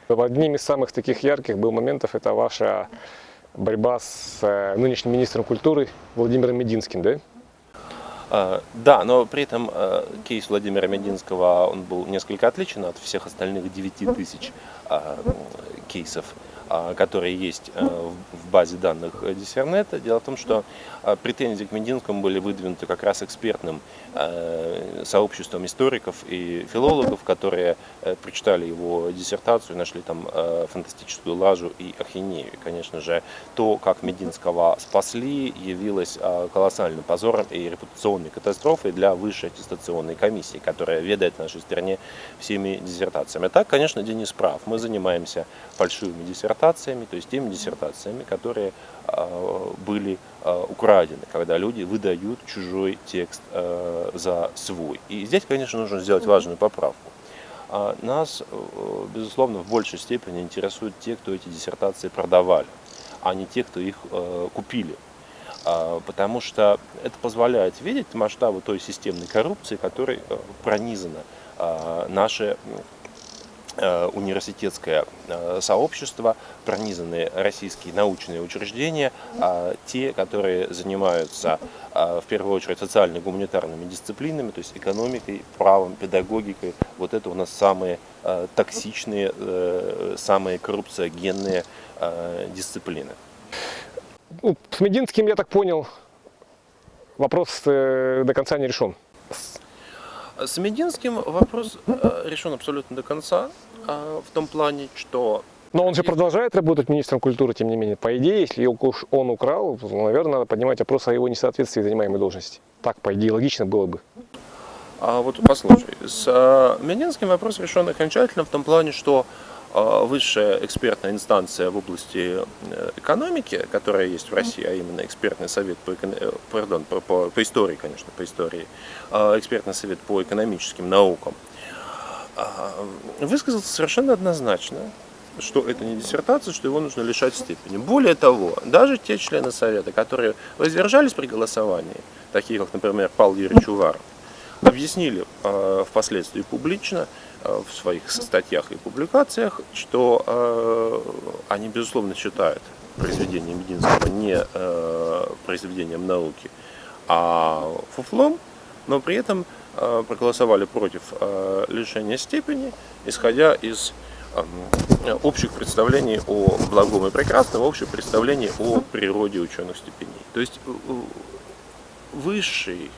Одним из самых таких ярких был моментов это ваша борьба с нынешним министром культуры Владимиром Мединским, да? Да, но при этом кейс Владимира Мединского, он был несколько отличен от всех остальных 9000 кейсов, которые есть в базе данных Диссернета. Дело в том, что претензии к Мединскому были выдвинуты как раз экспертным сообществом историков и филологов, которые прочитали его диссертацию, нашли там фантастическую лажу и ахинею. И, конечно же, то, как Мединского спасли, явилось колоссальным позором и репутационной катастрофой для высшей аттестационной комиссии, которая ведает в нашей стране всеми диссертациями. А так, конечно, Денис прав. Мы занимаемся фальшивыми диссертациями, то есть теми диссертациями, которые были украдены, когда люди выдают чужой текст за свой. И здесь, конечно, нужно сделать важную поправку. Нас, безусловно, в большей степени интересуют те, кто эти диссертации продавали, а не те, кто их купили. Потому что это позволяет видеть масштабы той системной коррупции, которой пронизано наше университетское сообщество, пронизанные российские научные учреждения, те, которые занимаются в первую очередь социально-гуманитарными дисциплинами, то есть экономикой, правом, педагогикой. Вот это у нас самые токсичные, самые коррупциогенные дисциплины. Ну, с Мединским, я так понял, вопрос до конца не решен. С Мединским вопрос решен абсолютно до конца, в том плане, что... Но он же продолжает работать министром культуры, тем не менее. По идее, если он украл, то, наверное, надо поднимать вопрос о его несоответствии занимаемой должности. Так, по идее, логично было бы. Вот послушай, с Мединским вопрос решен окончательно в том плане, что высшая экспертная инстанция в области экономики, которая есть в России, а именно экспертный совет по истории, конечно, по истории, экспертный совет по экономическим наукам, высказался совершенно однозначно, что это не диссертация, что его нужно лишать степени. Более того, даже те члены совета, которые воздержались при голосовании, такие как, например, Павел Юрьевич Уваров, объяснили впоследствии публично в своих статьях и публикациях, что они, безусловно, считают произведение Мединского не произведением науки, а фуфлом, но при этом проголосовали против лишения степени, исходя из общих представлений о благом и прекрасном, общих представлений о природе ученых степеней. То есть высший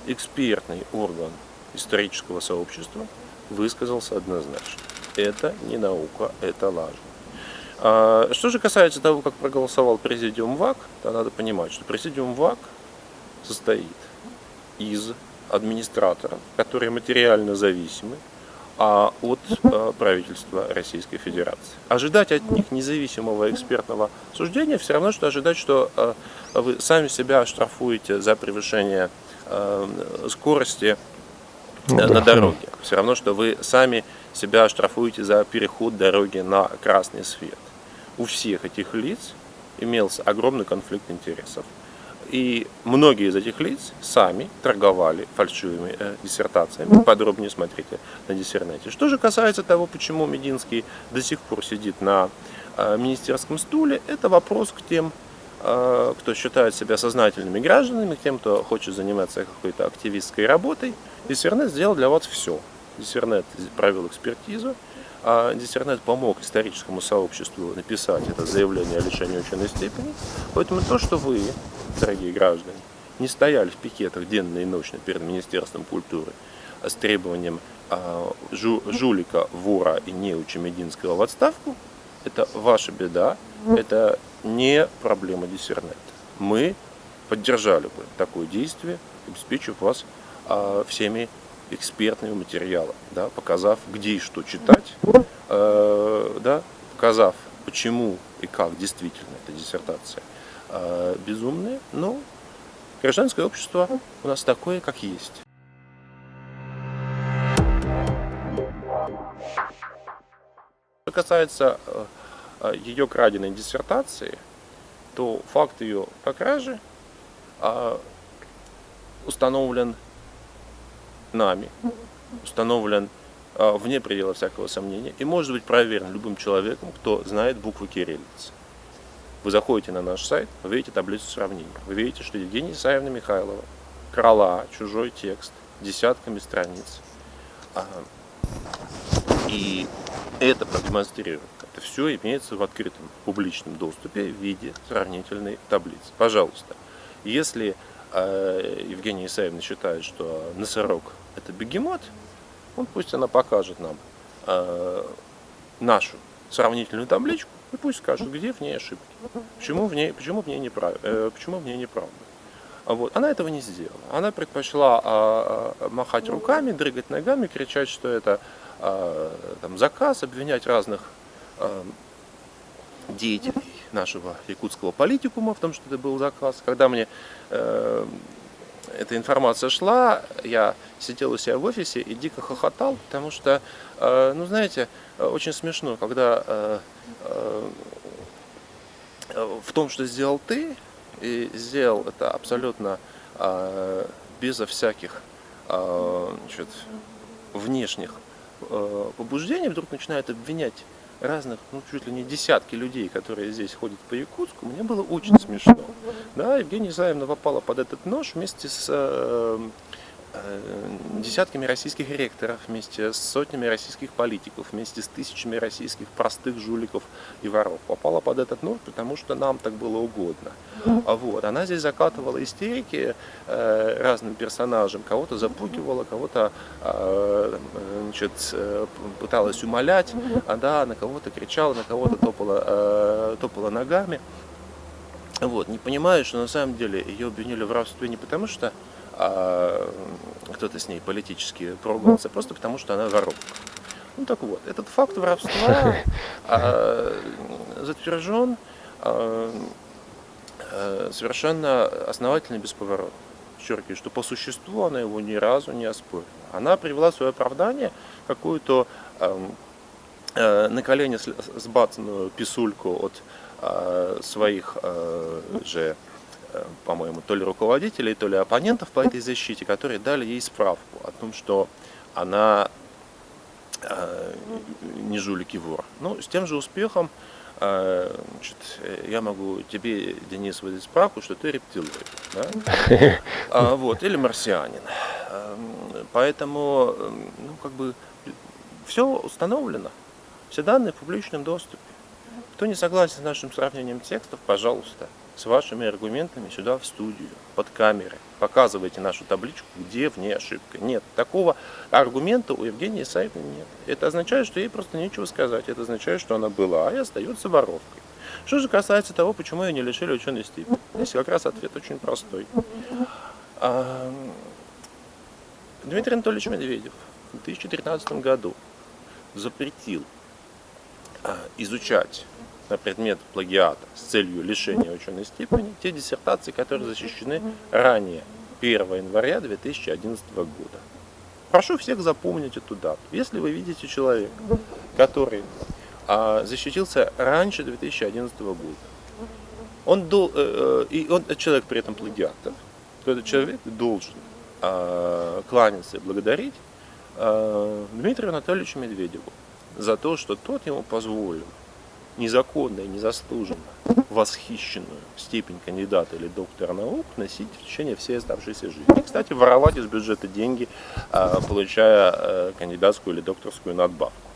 экспертный орган исторического сообщества высказался однозначно. Это не наука, это лажа. Что же касается того, как проголосовал президиум ВАК, то надо понимать, что президиум ВАК состоит из администраторов, которые материально зависимы от правительства Российской Федерации. Ожидать от них независимого экспертного суждения все равно, что ожидать, что вы сами себя оштрафуете за превышение скорости на дороге. Все равно, что вы сами себя оштрафуете за переход дороги на красный свет. У всех этих лиц имелся огромный конфликт интересов. И многие из этих лиц сами торговали фальшивыми диссертациями. Подробнее смотрите на Диссернете. Что же касается того, почему Мединский до сих пор сидит на министерском стуле, это вопрос к тем, кто считает себя сознательными гражданами, к тем, кто хочет заниматься какой-то активистской работой. Диссернет сделал для вас все. Диссернет провел экспертизу, Диссернет помог историческому сообществу написать это заявление о лишении ученой степени. Поэтому то, что вы, дорогие граждане, не стояли в пикетах денно и ночно перед Министерством культуры с требованием жулика, вора и неуча Мединского в отставку, это ваша беда, это не проблема Диссернета. Мы поддержали бы такое действие, обеспечив вас всеми экспертными материалами, да, показав, где и что читать, да, показав, почему и как действительно эта диссертация безумная, но гражданское общество у нас такое, как есть. Что касается ее краденой диссертации, то факт ее кражи установлен нами, установлен вне предела всякого сомнения и может быть проверен любым человеком, кто знает буквы кириллицы. Вы заходите на наш сайт, вы видите таблицу сравнений. Вы видите, что Евгения Исаевна Михайлова крала чужой текст десятками страниц. И это продемонстрирует. Это все имеется в открытом публичном доступе в виде сравнительной таблицы. Пожалуйста, если Евгения Исаевна считает, что носорог – это бегемот, пусть она покажет нам нашу сравнительную табличку и пусть скажет, где в ней ошибки, почему в ней неправда. Вот. Она этого не сделала. Она предпочла махать руками, дрыгать ногами, кричать, что это там, заказ, обвинять разных деятелей нашего якутского политикума в том, что это был заказ. Когда мне эта информация шла, я сидел у себя в офисе и дико хохотал, потому что, ну знаете, очень смешно, когда в том, что сделал ты, и сделал это абсолютно безо всяких внешних побуждений, вдруг начинают обвинять разных, ну чуть ли не десятки людей, которые здесь ходят по Якутску, мне было очень смешно. Да, Евгения Исаевна попала под этот нож вместе с десятками российских ректоров, вместе с сотнями российских политиков, вместе с тысячами российских простых жуликов и воров. Попала под этот нож, потому что нам так было угодно. Вот. Она здесь закатывала истерики разным персонажам, кого-то запугивала, кого-то пыталась умолять, да, на кого-то кричала, на кого-то топала ногами. Вот. Не понимаю, что на самом деле ее обвинили в воровстве не потому, что кто-то с ней политически поругался, просто потому что она воровка. Ну так вот, этот факт воровства затвержен совершенно основательно и бесповоротно. Подчеркиваю, что по существу она его ни разу не оспорила. Она привела в свое оправдание какую-то на колени сбацанную писульку от своих же, по-моему, то ли руководителей, то ли оппонентов по этой защите, которые дали ей справку о том, что она не жулик и вор. Ну, с тем же успехом я могу тебе, Денис, выдать справку, что ты рептилоид, да? Вот, или марсианин. Поэтому, ну, как бы, все установлено, все данные в публичном доступе. Кто не согласен с нашим сравнением текстов, пожалуйста, с вашими аргументами сюда в студию, под камеры. Показывайте нашу табличку, где в ней ошибка. Нет, такого аргумента у Евгении Исаевны нет. Это означает, что ей просто нечего сказать. Это означает, что она была и остается воровкой. Что же касается того, почему ее не лишили ученой степени, здесь как раз ответ очень простой. Дмитрий Анатольевич Медведев в 2013 году запретил изучать на предмет плагиата с целью лишения ученой степени те диссертации, которые защищены ранее, 1 января 2011 года. Прошу всех запомнить эту дату. Если вы видите человека, который защитился раньше 2011 года, он человек при этом плагиатор, то этот человек должен кланяться и благодарить Дмитрию Анатольевичу Медведеву за то, что тот ему позволил незаконно и незаслуженно восхищенную степень кандидата или доктора наук носить в течение всей оставшейся жизни. И, кстати, воровать из бюджета деньги, получая кандидатскую или докторскую надбавку.